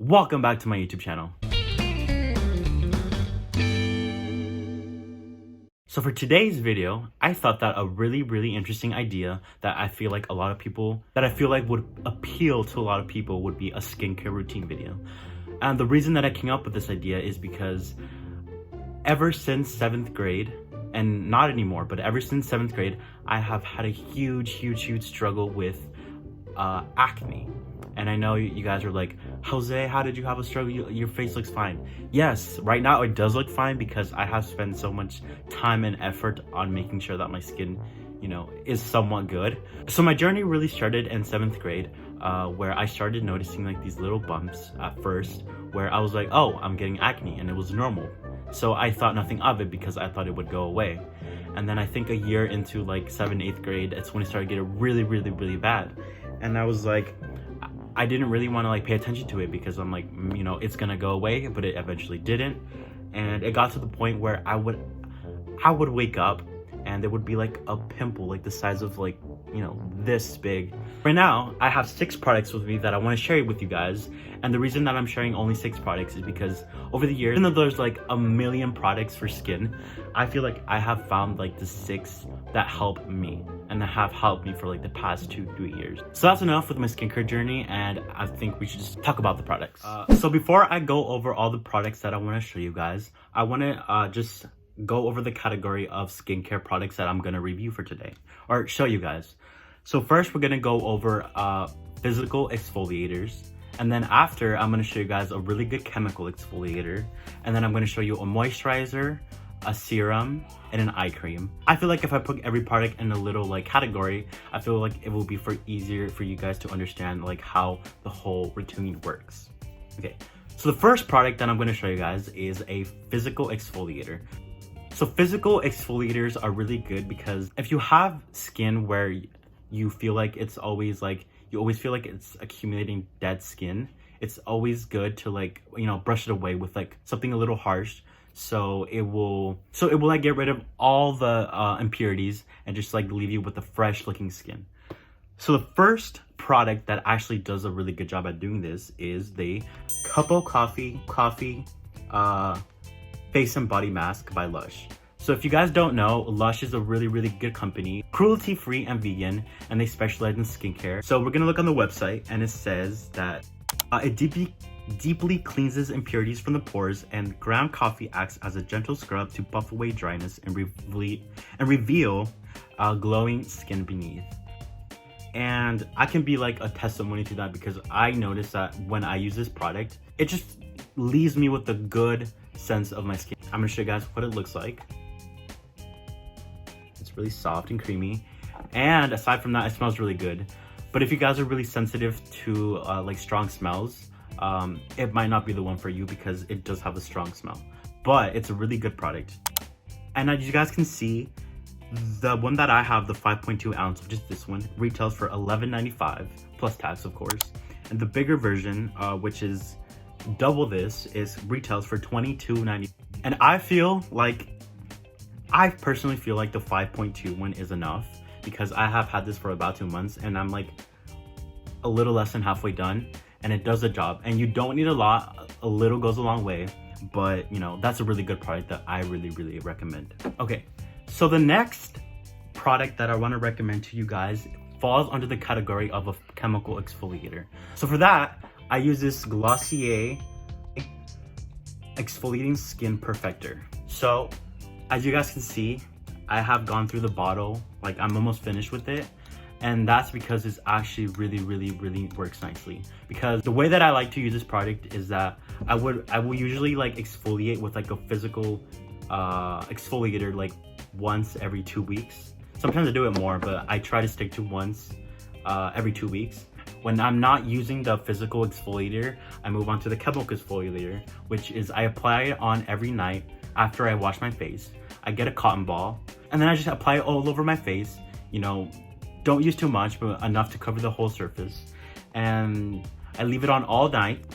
Welcome back to my YouTube channel. So for today's video, I thought that a really interesting idea that I feel like would appeal to a lot of people would be a skincare routine video. And the reason that I came up with this idea is because ever since 7th grade, and not anymore, but ever since 7th grade, I have had a huge struggle with acne. And I know you guys are like, Jose, how did you have a struggle? Your face looks fine. Yes, right now it does look fine because I have spent so much time and effort on making sure that my skin, is somewhat good. So my journey really started in 7th grade, where I started noticing like these little bumps at first, where I was like, oh, I'm getting acne, and it was normal. So I thought nothing of it because I thought it would go away. And then I think a year into like 7th, 8th grade, it's when it started getting really bad. And I was like, I didn't really want to like pay attention to it because I'm like, it's gonna go away, but it eventually didn't. And it got to the point where I would wake up and there would be like a pimple like the size of like, this big. Right now, I have 6 products with me that I want to share with you guys. And the reason that I'm sharing only 6 products is because over the years, even though there's like a million products for skin, I feel like I have found like the 6 that help me and that have helped me for like the past 2-3 years. So that's enough with my skincare journey, and I think we should just talk about the products. So before I go over all the products that I want to show you guys, I want to just go over the category of skincare products that I'm going to review for today or show you guys. So first we're going to go over physical exfoliators, and then after I'm going to show you guys a really good chemical exfoliator, and then I'm going to show you a moisturizer, a serum, and an eye cream. I feel like if I put every product in a little like category, I feel like it will be easier for you guys to understand like how the whole routine works. Okay, so the first product that I'm going to show you guys is a physical exfoliator. So physical exfoliators are really good because if you have skin where you feel like it's always like, you always feel like it's accumulating dead skin, it's always good to like, brush it away with like something a little harsh. So it will like get rid of all the impurities and just like leave you with a fresh looking skin. So the first product that actually does a really good job at doing this is the Cup of Coffee Face and Body Mask by Lush. So if you guys don't know, Lush is a really good company, cruelty-free and vegan, and they specialize in skincare. So we're gonna look on the website, and it says that it deeply cleanses impurities from the pores, and ground coffee acts as a gentle scrub to buff away dryness and reveal glowing skin beneath. And I can be like a testimony to that because I noticed that when I use this product, it just leaves me with a good sense of my skin. I'm gonna show you guys what it looks like. It's really soft and creamy, and aside from that, it smells really good. But if you guys are really sensitive to like strong smells, it might not be the one for you because it does have a strong smell, but it's a really good product. And as you guys can see, the one that I have, the 5.2 ounce, which is this one, retails for $11.95 plus tax, of course. And the bigger version, which is double this, retails for $22.90. And I personally feel like the 5.2 one is enough because I have had this for about 2 months and I'm like a little less than halfway done, and it does the job. And you don't need a lot, a little goes a long way, but that's a really good product that I really recommend. Okay, so the next product that I want to recommend to you guys falls under the category of a chemical exfoliator. So for that, I use this Glossier Exfoliating Skin Perfector. So as you guys can see, I have gone through the bottle, like I'm almost finished with it. And that's because it's actually really works nicely. Because the way that I like to use this product is that I will usually like exfoliate with like a physical exfoliator like once every 2 weeks. Sometimes I do it more, but I try to stick to once every 2 weeks. When I'm not using the physical exfoliator, I move on to the chemical exfoliator, which is I apply it on every night after I wash my face. I get a cotton ball, and then I just apply it all over my face. Don't use too much, but enough to cover the whole surface. And I leave it on all night.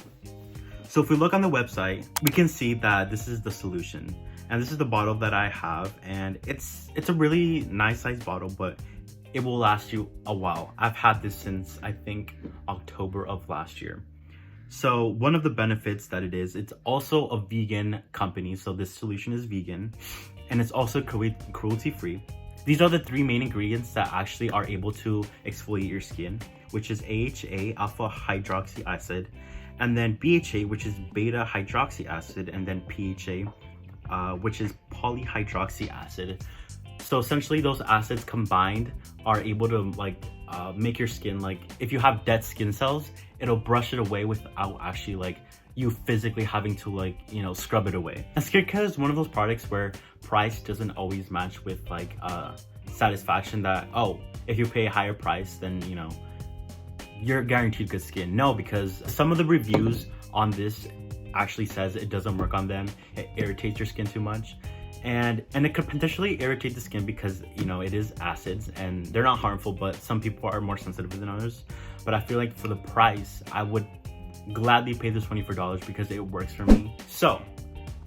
So if we look on the website, we can see that this is the solution. And this is the bottle that I have, and it's a really nice size bottle, but it will last you a while. I've had this since I think October of last year. So one of the benefits that it is, it's also a vegan company. So this solution is vegan and it's also cruelty free. These are the three main ingredients that actually are able to exfoliate your skin, which is AHA, alpha hydroxy acid, and then BHA, which is beta hydroxy acid, and then PHA, which is polyhydroxy acid. So essentially those acids combined are able to make your skin, like if you have dead skin cells, it'll brush it away without actually like you physically having to scrub it away. And skincare is one of those products where price doesn't always match with satisfaction that, oh, if you pay a higher price, then you're guaranteed good skin. No, because some of the reviews on this actually says it doesn't work on them. It irritates your skin too much. And it could potentially irritate the skin because it is acids and they're not harmful, but some people are more sensitive than others. But I feel like for the price, I would gladly pay the $24 because it works for me. So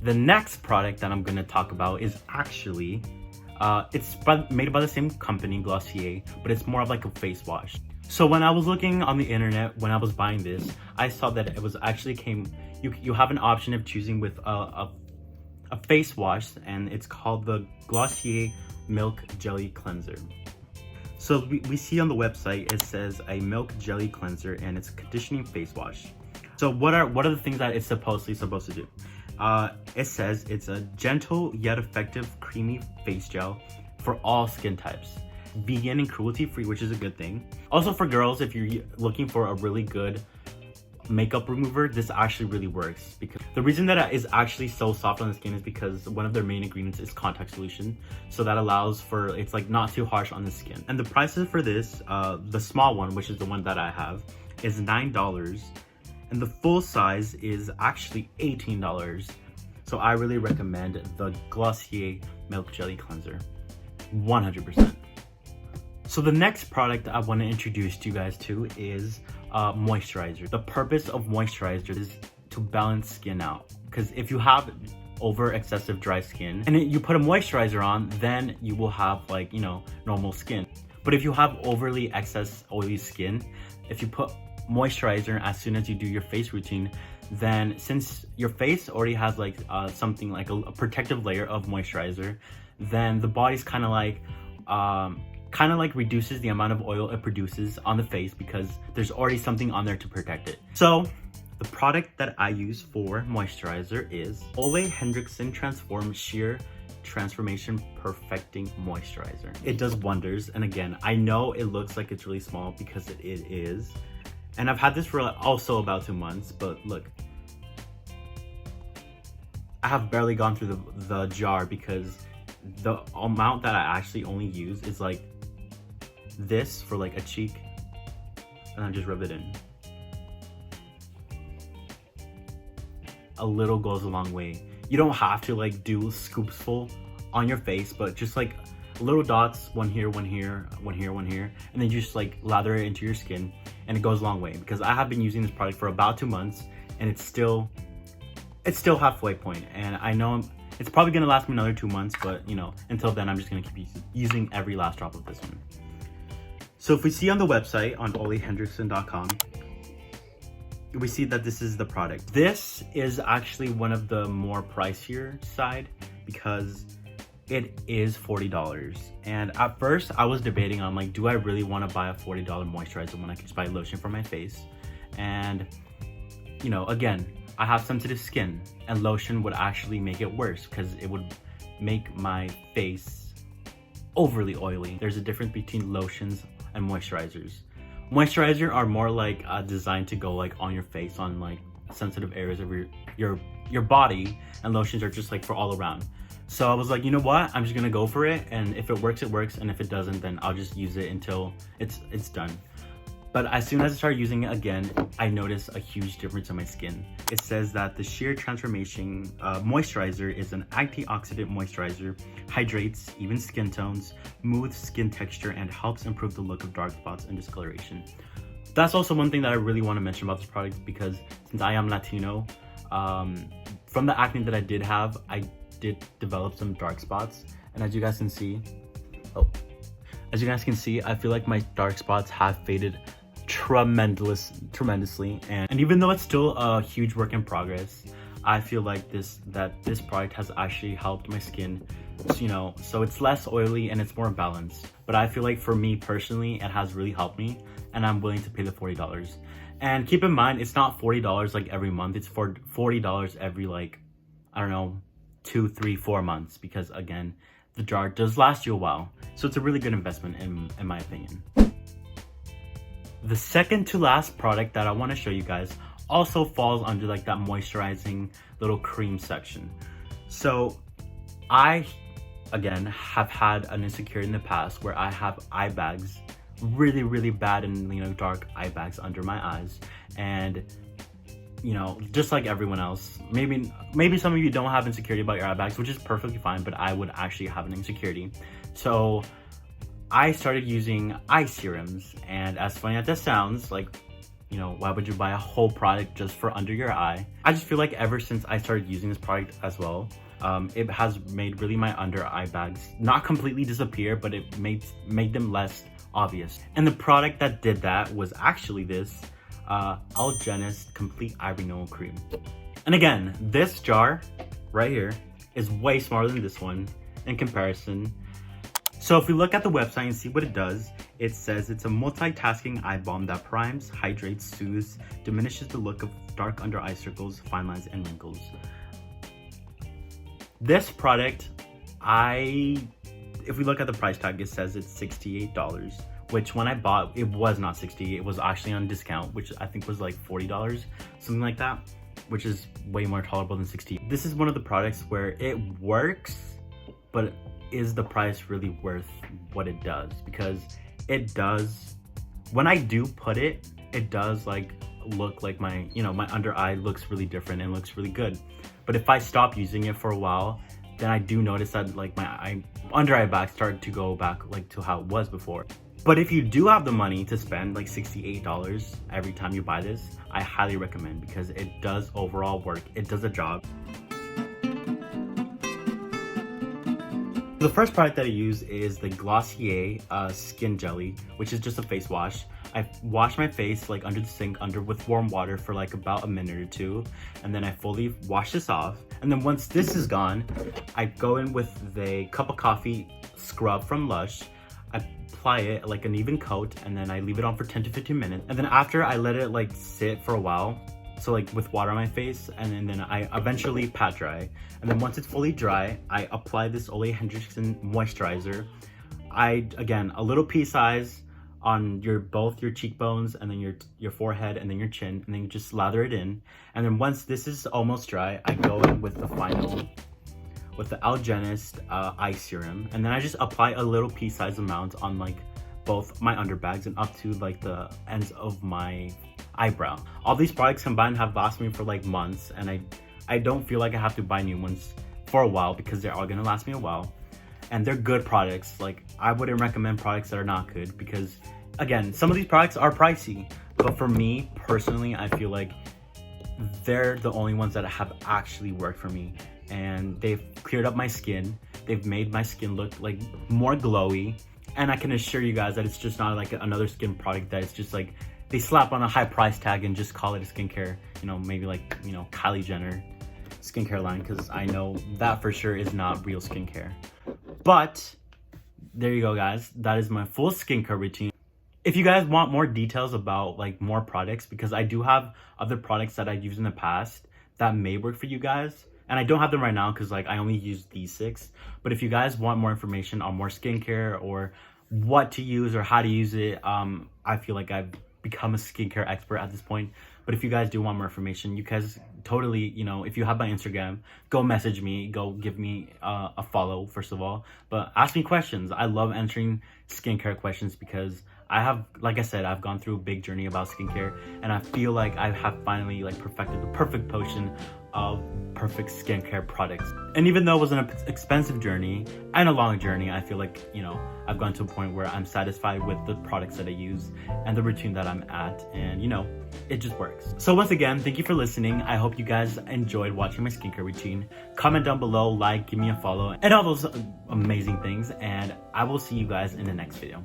the next product that I'm gonna talk about is actually it's made by the same company, Glossier, but it's more of like a face wash. So when I was looking on the internet when I was buying this, I saw that it was actually you have an option of choosing with a face wash, and it's called the Glossier Milk Jelly Cleanser. So we see on the website it says a milk jelly cleanser and it's a conditioning face wash. So what are the things that it's supposed to do? It says it's a gentle yet effective creamy face gel for all skin types, vegan and cruelty free, which is a good thing. Also for girls, if you're looking for a really good makeup remover, this actually really works, because the reason that it is actually so soft on the skin is because one of their main ingredients is contact solution, so that allows for it's like not too harsh on the skin. And the prices for this, the small one, which is the one that I have, is $9, and the full size is actually $18. So I really recommend the Glossier Milk Jelly Cleanser 100%. So the next product I want to introduce to you guys to is moisturizer. The purpose of moisturizer is to balance skin out, because if you have over excessive dry skin and you put a moisturizer on, then you will have normal skin. But if you have overly excess oily skin, if you put moisturizer as soon as you do your face routine, then since your face already has something like a protective layer of moisturizer, then the body's kind of reduces the amount of oil it produces on the face because there's already something on there to protect it. So the product that I use for moisturizer is Ole Henriksen Transform Sheer Transformation Perfecting Moisturizer. It does wonders, and again, I know it looks like it's really small because it is. And I've had this for also about 2 months, but look, I have barely gone through the jar because the amount that I actually only use is like this for like a cheek, and I just rub it in. A little goes a long way. You don't have to do scoops full on your face, but just little dots, one here, one here, one here, one here, and then you just lather it into your skin, and it goes a long way. Because I have been using this product for about 2 months and it's still halfway point, and I know it's probably gonna last me another 2 months, but until then I'm just gonna keep using every last drop of this one. So if we see on the website on olehendrickson.com, we see that this is the product. This is actually one of the more pricier side because it is $40. And at first I was debating on do I really want to buy a $40 moisturizer when I can just buy lotion for my face? And again, I have sensitive skin, and lotion would actually make it worse because it would make my face overly oily. There's a difference between lotions and moisturizers. Moisturizer are more designed to go on your face, on sensitive areas of your body, and lotions are just for all around. So I was like, you know what, I'm just gonna go for it, and if it works, it works, and if it doesn't, then I'll just use it until it's done. But as soon as I started using it again, I noticed a huge difference in my skin. It says that the Sheer Transformation Moisturizer is an antioxidant moisturizer, hydrates even skin tones, smooths skin texture, and helps improve the look of dark spots and discoloration. That's also one thing that I really want to mention about this product, because since I am Latino, from the acne that I did have, I did develop some dark spots. And as you guys can see, I feel like my dark spots have faded tremendously. And even though it's still a huge work in progress, I feel like this product has actually helped my skin, you know, so it's less oily and it's more balanced. But I feel like for me personally, it has really helped me, and I'm willing to pay the $40. And keep in mind, it's not $40 like every month. It's for $40 every, like, I don't know, 2, 3, 4 months, because again, the jar does last you a while. So it's a really good investment in my opinion. The second to last product that I want to show you guys also falls under like that moisturizing little cream section. So I, again, have had an insecurity in the past where I have eye bags, really bad and, you know, dark eye bags under my eyes. And, you know, just like everyone else, maybe some of you don't have insecurity about your eye bags, which is perfectly fine, but I would actually have an insecurity. So I started using eye serums, and as funny as that sounds, like, you know, why would you buy a whole product just for under your eye? I just feel like ever since I started using this product as well, it has made really my under eye bags not completely disappear, but it made them less obvious. And the product that did that was actually this Algenist Complete Eye Renewal Cream. And again, this jar right here is way smaller than this one in comparison. So if we look at the website and see what it does, it says it's a multitasking eye balm that primes, hydrates, soothes, diminishes the look of dark under eye circles, fine lines, and wrinkles. This product, if we look at the price tag, it says it's $68, which when I bought, it was not $68, it was actually on discount, which I think was like $40, something like that, which is way more tolerable than $60. This is one of the products where it works, but is the price really worth what it does? Because it does, when I do put it, it does like look like my, you know, my under eye looks really different and looks really good. But if I stop using it for a while, then I do notice that like my under eye bags start to go back like to how it was before. But if you do have the money to spend like $68 every time you buy this, I highly recommend, because it does overall work. It does a job. The first product that I use is the Glossier Skin Jelly, which is just a face wash. I wash my face like under the sink with warm water for like about a minute or two, and then I fully wash this off. And then once this is gone, I go in with a cup of coffee scrub from Lush. I apply it like an even coat, and then I leave it on for 10 to 15 minutes. And then after, I let it like sit for a while, so like with water on my face, and then I eventually pat dry. And then once it's fully dry, I apply this Ole Henriksen moisturizer. Again, a little pea size on both your cheekbones, and then your forehead, and then your chin, and then you just lather it in. And then once this is almost dry, I go in with the Algenist eye serum, and then I just apply a little pea size amount on like both my underbags and up to like the ends of my eyebrow. All these products combined have lasted me for like months, and I don't feel like I have to buy new ones for a while, because they're all gonna last me a while. And they're good products. Like, I wouldn't recommend products that are not good, because again, some of these products are pricey, but for me personally, I feel like they're the only ones that have actually worked for me, and they've cleared up my skin. They've made my skin look like more glowy, and I can assure you guys that it's just not like another skin product that it's just like they slap on a high price tag and just call it a skincare, you know, maybe like, you know, Kylie Jenner skincare line, because I know that for sure is not real skincare. But there you go, guys. That is my full skincare routine. If you guys want more details about like more products, because I do have other products that I've used in the past that may work for you guys, and I don't have them right now because like I only use these 6. But if you guys want more information on more skincare, or what to use or how to use it, I feel like I've become a skincare expert at this point. But if you guys do want more information, you guys totally, you know, if you have my Instagram, go message me, go give me a follow first of all, but ask me questions. I love answering skincare questions, because I have, like I said, I've gone through a big journey about skincare, and I feel like I have finally like perfected the perfect potion of perfect skincare products. And even though it was an expensive journey and a long journey, I feel like, you know, I've gone to a point where I'm satisfied with the products that I use and the routine that I'm at, and you know, it just works. So once again, thank you for listening. I hope you guys enjoyed watching my skincare routine. Comment down below, like, give me a follow, and all those amazing things, and I will see you guys in the next video.